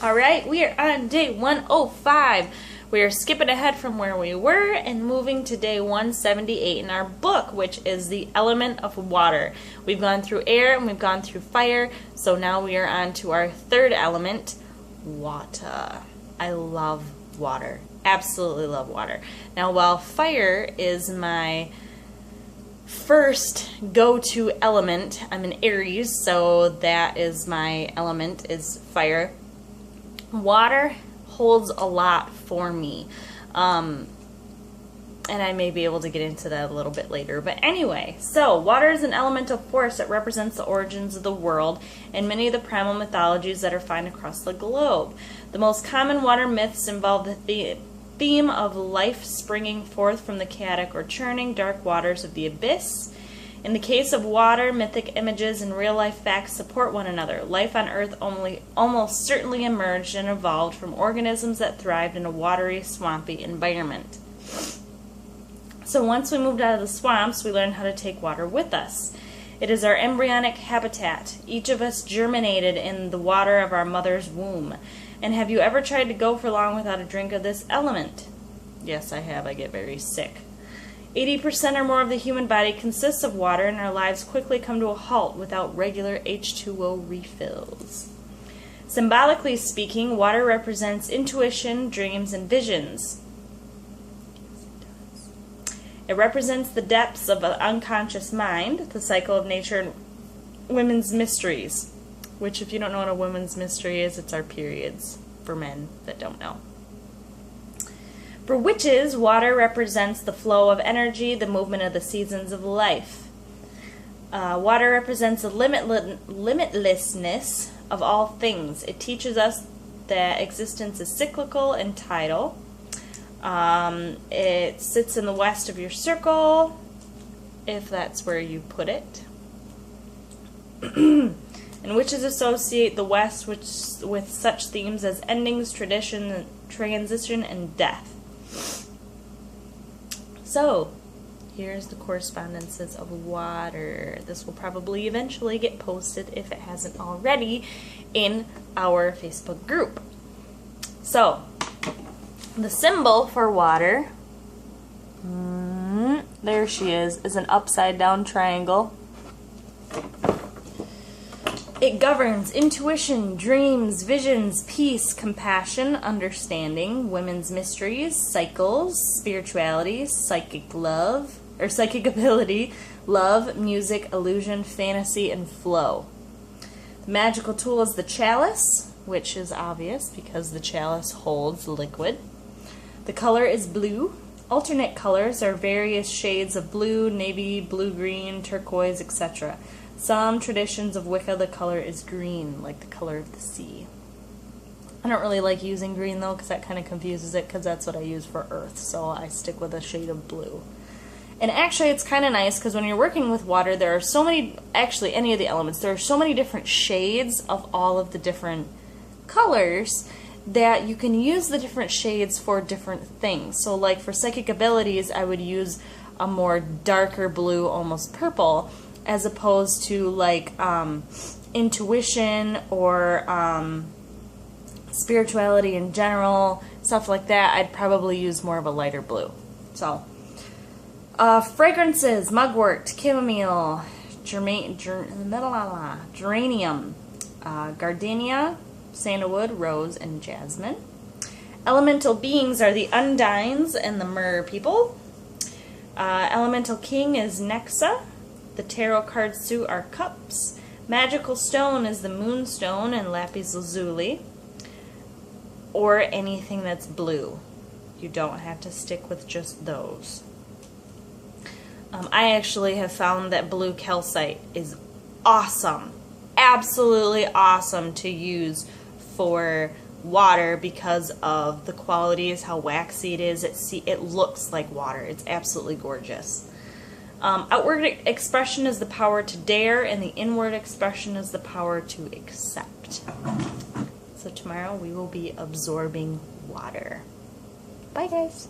Alright, we are on day 105. We are skipping ahead from where we were and moving to day 178 in our book, which is the element of water. We've gone through air and we've gone through fire, so now we are on to our third element, water. I love water. Absolutely love water. Now, while fire is my first go-to element, I'm an Aries, so that is my element, is fire. Water holds a lot for me, and I may be able to get into that a little bit later. But anyway, so water is an elemental force that represents the origins of the world and many of the primal mythologies that are found across the globe. The most common water myths involve the theme of life springing forth from the chaotic or churning dark waters of the abyss. In the case of water, mythic images and real-life facts support one another. Life on Earth almost certainly emerged and evolved from organisms that thrived in a watery, swampy environment. So once we moved out of the swamps, we learned how to take water with us. It is our embryonic habitat. Each of us germinated in the water of our mother's womb. And have you ever tried to go for long without a drink of this element? Yes, I have. I get very sick. 80% or more of the human body consists of water, and our lives quickly come to a halt without regular H2O refills. Symbolically speaking, water represents intuition, dreams, and visions. It represents the depths of an unconscious mind, the cycle of nature, and women's mysteries. Which, if you don't know what a women's mystery is, it's our periods, for men that don't know. For witches, water represents the flow of energy, the movement of the seasons of life. Water represents the limitlessness of all things. It teaches us that existence is cyclical and tidal. It sits in the west of your circle, if that's where you put it. And witches associate the west with such themes as endings, tradition, transition, and death. So, here's the correspondences of water. This will probably eventually get posted, if it hasn't already, in our Facebook group. So, the symbol for water, there she is an upside down triangle. It governs intuition, dreams, visions, peace, compassion, understanding, women's mysteries, cycles, spirituality, psychic love, or psychic ability, love, music, illusion, fantasy, and flow. The magical tool is the chalice, which is obvious because the chalice holds liquid. The color is blue. Alternate colors are various shades of blue, navy, blue-green, turquoise, etc. Some traditions of Wicca, the color is green, like the color of the sea. I don't really like using green, though, because that kind of confuses it, because that's what I use for earth, so I stick with a shade of blue. And actually, it's kind of nice, because when you're working with water, there are so many, actually, any of the elements, there are so many different shades of all of the different colors that you can use the different shades for different things. So, like, for psychic abilities, I would use a more darker blue, almost purple, as opposed to like intuition or spirituality in general, stuff like that. I'd probably use more of a lighter blue. So, fragrances: mugwort, chamomile, geranium, gardenia, sandalwood, rose, and jasmine. Elemental beings are the undines and the mer people. Elemental king is Nexa. The tarot card suit are cups. Magical stone is the moonstone and lapis lazuli. Or anything that's blue. You don't have to stick with just those. I actually have found that blue calcite is awesome. Absolutely awesome to use for water because of the qualities, how waxy it is. It looks like water. It's absolutely gorgeous. Outward expression is the power to dare, and the inward expression is the power to accept. So tomorrow we will be absorbing water. Bye, guys.